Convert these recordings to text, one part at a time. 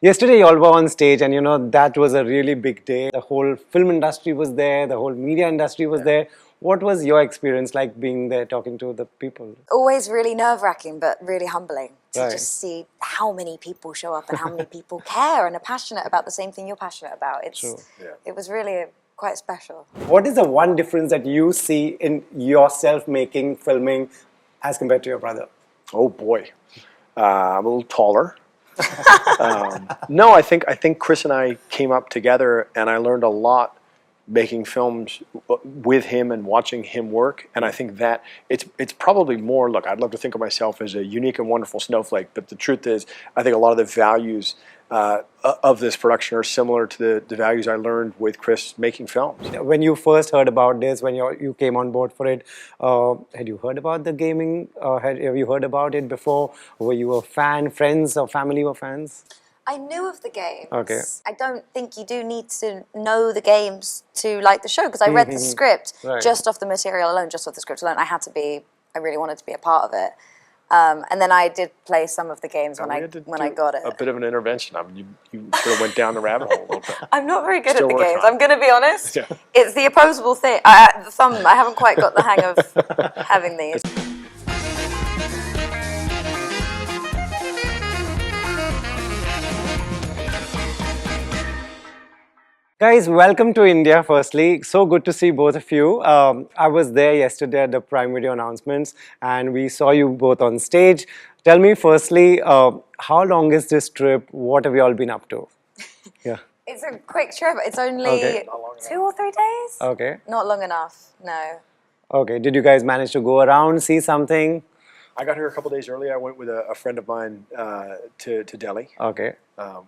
Yesterday, you all were on stage, and that was a really big day. The whole film industry was there, the whole media industry was there. What was your experience like being there talking to the people? Always really nerve-wracking, but really humbling to Right. just see how many people show up and how many people care and are passionate about the same thing you're passionate about. True. It was really quite special. What is the one difference that you see in yourself making filming as compared to your brother? Oh boy, I'm a little taller. No, I think Chris and I came up together, and I learned a lot making films with him and watching him work. And I think that it's probably more. Look, I'd love to think of myself as a unique and wonderful snowflake, but the truth is, I think a lot of the values of this production are similar to the values I learned with Chris making films. When you first heard about this, when you came on board for it, had you heard about the gaming? Have you heard about it before? Were you a fan? Friends or family were fans? I knew of the games. Okay. I don't think you do need to know the games to like the show, because I read the script just off the material alone, just off the script alone. I really wanted to be a part of it. And then I did play some of the games when I got it. A bit of an intervention. I mean, you sort of went down the rabbit hole a little bit. I'm not very good Still at the working games. on it. I'm going to be honest. Yeah. It's the opposable thing. The thumb. I haven't quite got the hang of having these. Guys, welcome to India firstly. So good to see both of you. I was there yesterday at the Prime Video announcements and we saw you both on stage. Tell me firstly, how long is this trip? What have you all been up to? Yeah. It's a quick trip. It's only 2 or 3 days. Okay. Not long enough, no. Okay. Did you guys manage to go around, see something? I got here a couple days early. I went with a friend of mine to Delhi, Okay.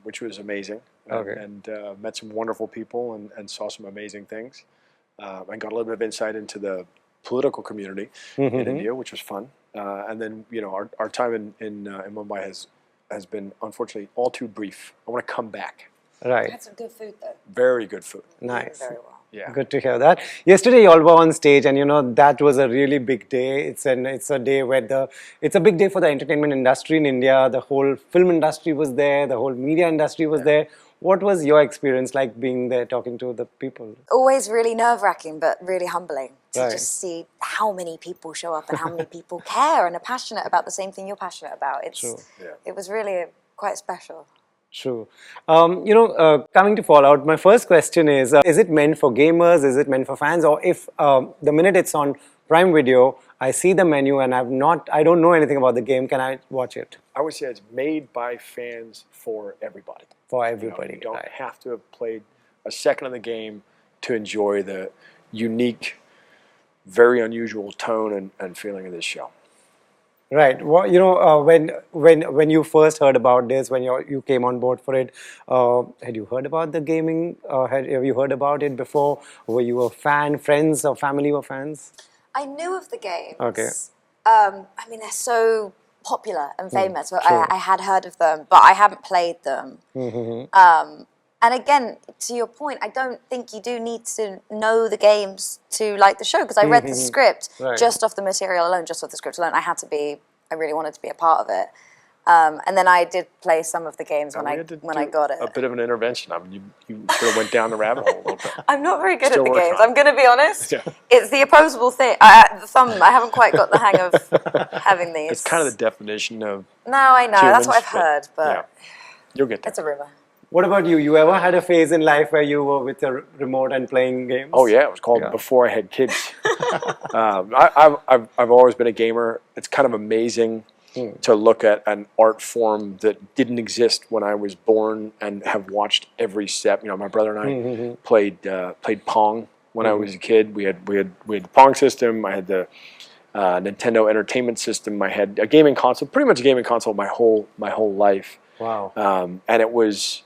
which was amazing. Okay. And met some wonderful people and saw some amazing things. And got a little bit of insight into the political community in India, which was fun. And then, our time in Mumbai has been, unfortunately, all too brief. I want to come back. Right. Had some good food though. Very good food. Nice. Very well. Yeah. Good to hear that. Yesterday you all were on stage, and that was a really big day. It's a day where it's a big day for the entertainment industry in India. The whole film industry was there, the whole media industry was there. What was your experience like being there talking to the people? Always really nerve-wracking, but really humbling to Right. just see how many people show up and how many people care and are passionate about the same thing you're passionate about. True. It was really quite special. True. Coming to Fallout, my first question is it meant for gamers? Is it meant for fans? Or if the minute it's on Prime Video, I see the menu and I don't know anything about the game, can I watch it? I would say it's made by fans for everybody. For everybody. You don't right. have to have played a second of the game to enjoy the unique, very unusual tone and feeling of this show. Right. Well, when you first heard about this, when you came on board for it, had you heard about the gaming? Have you heard about it before? Were you a fan? Friends or family were fans? I knew of the games. Okay. They're so popular and famous. So sure. I had heard of them, but I haven't played them. And again, to your point, I don't think you do need to know the games to like the show, because I read the script just off the material alone, just off the script alone. I really wanted to be a part of it. And then I did play some of the games when I got it. A bit of an intervention. I mean, you sort of went down the rabbit hole a little bit. I'm not very good Still at the working games. on it. I'm going to be honest. Yeah. It's the opposable thing. The thumb. I haven't quite got the hang of having these. It's kind of the definition of No, I know. That's what I've humans, heard, but yeah. You'll get there. it's a rumor. What about you? You ever had a phase in life where you were with a remote and playing games? Oh yeah, it was called Before I Had Kids. I've always been a gamer. It's kind of amazing to look at an art form that didn't exist when I was born and have watched every step. My brother and I played Pong when I was a kid. We had the Pong system. I had the Nintendo Entertainment System. I had a gaming console, pretty much a gaming console my whole life. Wow. And it was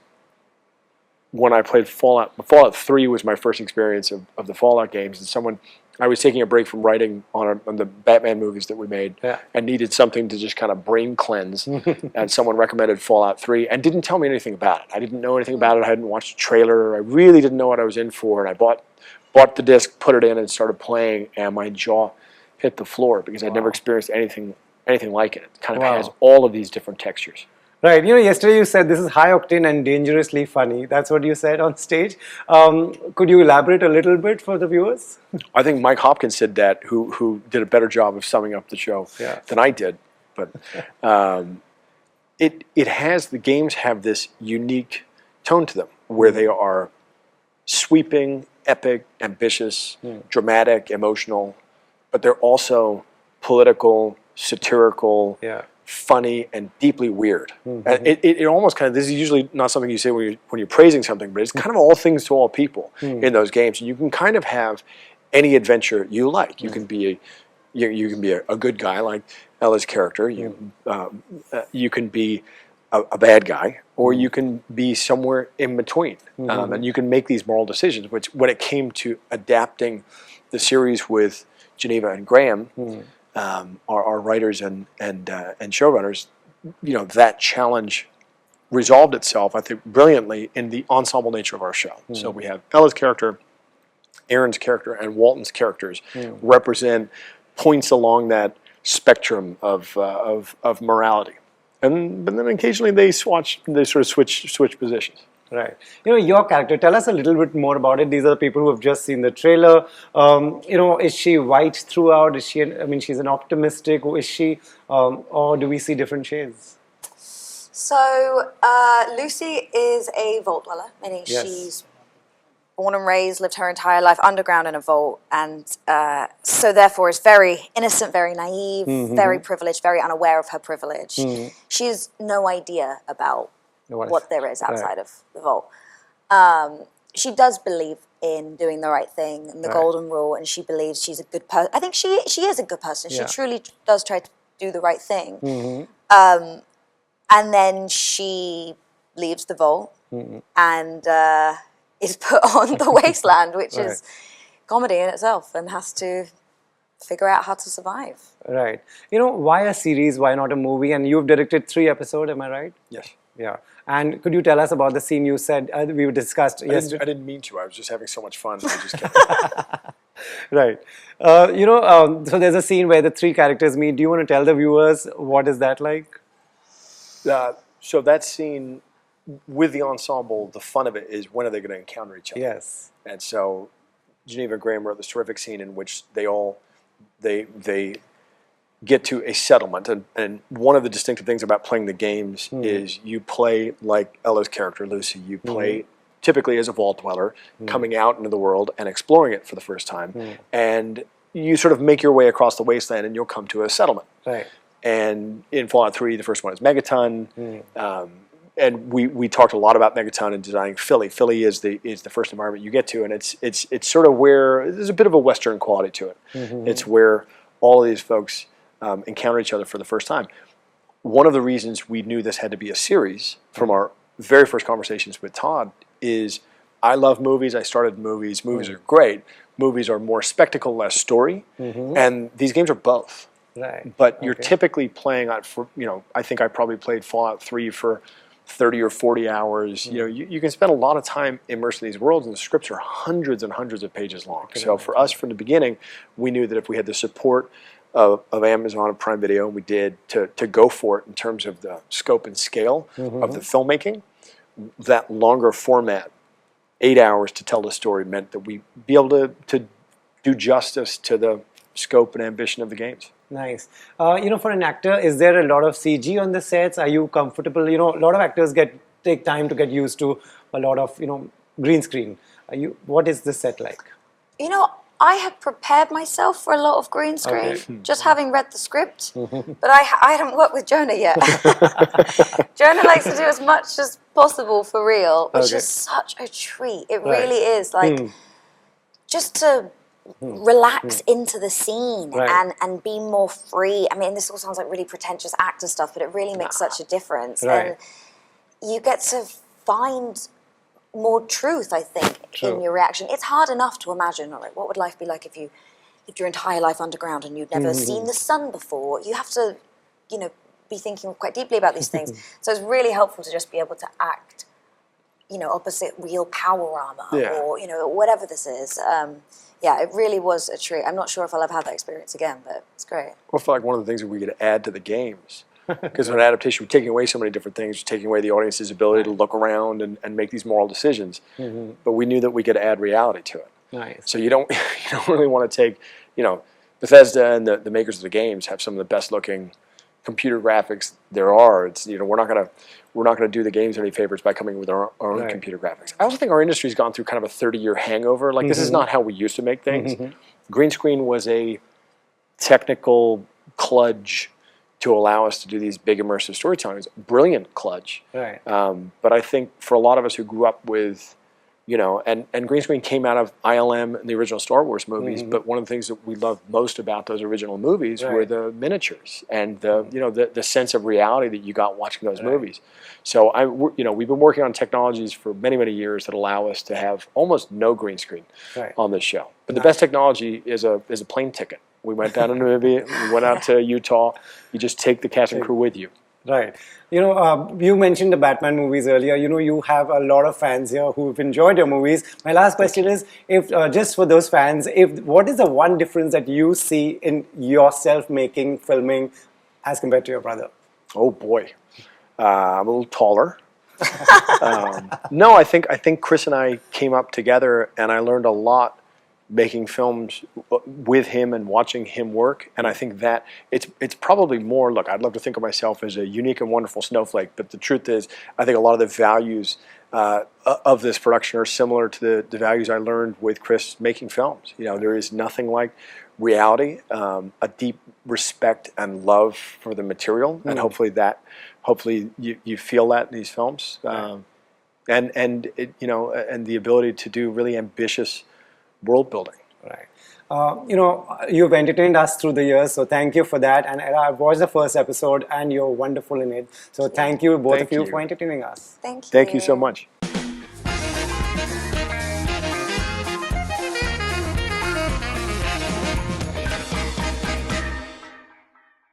when I played Fallout. Fallout 3 was my first experience of the Fallout games. And I was taking a break from writing on the Batman movies that we made, and needed something to just kind of brain cleanse. And someone recommended Fallout 3 and didn't tell me anything about it. I didn't know anything about it. I hadn't watched a trailer. I really didn't know what I was in for. And I bought the disc, put it in, and started playing. And my jaw hit the floor because I'd never experienced anything like it. It kind of has all of these different textures. Right. Yesterday you said this is high octane and dangerously funny. That's what you said on stage. Could you elaborate a little bit for the viewers? I think Mike Hopkins said that, who did a better job of summing up the show than I did. But the games have this unique tone to them, where they are sweeping, epic, ambitious, dramatic, emotional, but they're also political, satirical, funny, and deeply weird. And it almost kind of, this is usually not something you say when you're praising something, but it's kind of all things to all people in those games. And you can kind of have any adventure you like. You can be a good guy like Ella's character. You can be a bad guy, or you can be somewhere in between. And you can make these moral decisions, which when it came to adapting the series with Geneva and Graham, our writers and showrunners, that challenge resolved itself, I think, brilliantly in the ensemble nature of our show. So we have Ella's character, Aaron's character, and Walton's characters represent points along that spectrum of morality. But then occasionally they sort of switch positions. Right. Your character, tell us a little bit more about it. These are the people who have just seen the trailer. Is she white throughout? Is she, she's an optimistic, is she, or do we see different shades? So, Lucy is a vault dweller, meaning she's born and raised, lived her entire life underground in a vault, and so therefore is very innocent, very naive, very privileged, very unaware of her privilege. She has no idea about what there is outside of the vault. She does believe in doing the right thing and the golden rule, and she believes she's a good person. I think she is a good person. She truly does try to do the right thing. And then she leaves the vault and is put on the wasteland, which is comedy in itself, and has to figure out how to survive. Right. Why a series? Why not a movie? And you've directed 3 episodes, am I right? Yes. Yeah. And could you tell us about the scene you said we discussed yesterday? I didn't mean to. I was just having so much fun. I just kept Right. So there's a scene where the 3 characters meet. Do you want to tell the viewers what is that like? So that scene with the ensemble, the fun of it is, when are they going to encounter each other? Yes. And so Geneva and Graham wrote this terrific scene in which they get to a settlement. And one of the distinctive things about playing the games is you play like Ella's character, Lucy. You play typically as a vault dweller, coming out into the world and exploring it for the first time. And you sort of make your way across the wasteland and you'll come to a settlement. Right. And in Fallout 3, the first one is Megaton. And we talked a lot about Megaton and designing Philly. Philly is the first environment you get to, and it's sort of where there's a bit of a Western quality to it. It's where all of these folks encounter each other for the first time. One of the reasons we knew this had to be a series from our very first conversations with Todd is, I love movies. I started movies. Movies are great. Movies are more spectacle, less story, and these games are both. Right. But you're typically playing on, I think I probably played Fallout 3 for 30 or 40 hours. You can spend a lot of time immersed in these worlds, and the scripts are hundreds and hundreds of pages long. So for us, from the beginning, we knew that if we had the support of Amazon and Prime Video, and we did, to go for it in terms of the scope and scale of the filmmaking, that longer format, 8 hours to tell the story, meant that we'd be able to do justice to the scope and ambition of the games. Nice. For an actor, is there a lot of CG on the sets? Are you comfortable? A lot of actors take time to get used to a lot of, green screen. What is the set like? I had prepared myself for a lot of green screen, just having read the script, but I hadn't worked with Jonah yet. Jonah likes to do as much as possible for real, which is such a treat. It really is, just to relax into the scene and be more free. I mean, this all sounds like really pretentious actor stuff, but it really makes such a difference. And you get to find more truth, I think, in your reaction. It's hard enough to imagine, all right, what would life be like if you lived your entire life underground and you'd never seen the sun before? You have to, be thinking quite deeply about these things. So it's really helpful to just be able to act, opposite real power armor or, whatever this is. It really was a treat. I'm not sure if I'll ever have that experience again, but it's great. I feel like one of the things that we could add to the games Because with an adaptation, we're taking away so many different things, taking away the audience's ability to look around and make these moral decisions. But we knew that we could add reality to it. Nice. So you don't really want to take, Bethesda and the makers of the games have some of the best looking computer graphics there are. It's we're not gonna do the games any favors by coming with our own computer graphics. I also think our industry's gone through kind of a 30-year hangover. Like this is not how we used to make things. Green screen was a technical kludge to allow us to do these big immersive storytelling. It's a brilliant kludge. Right. But I think for a lot of us who grew up with, and green screen came out of ILM and the original Star Wars movies, but one of the things that we loved most about those original movies were the miniatures and the sense of reality that you got watching those movies. So we've been working on technologies for many, many years that allow us to have almost no green screen on this show. But the best technology is a plane ticket. We went down to Namibia, we went out to Utah. You just take the cast and crew with you. Right. You mentioned the Batman movies earlier. You have a lot of fans here who've enjoyed your movies. My last question is, if just for those fans, what is the one difference that you see in yourself making filming as compared to your brother? Oh boy, I'm a little taller. No, I think Chris and I came up together, and I learned a lot making films with him and watching him work, and I think that it's probably more. Look, I'd love to think of myself as a unique and wonderful snowflake, but the truth is, I think a lot of the values of this production are similar to the values I learned with Chris making films. There is nothing like reality, a deep respect and love for the material, and hopefully you feel that in these films, and the ability to do really ambitious world building. Right. You've entertained us through the years, so thank you for that. And I've watched the first episode, and you're wonderful in it. So thank you, both of you, for entertaining us. Thank you. Thank you so much.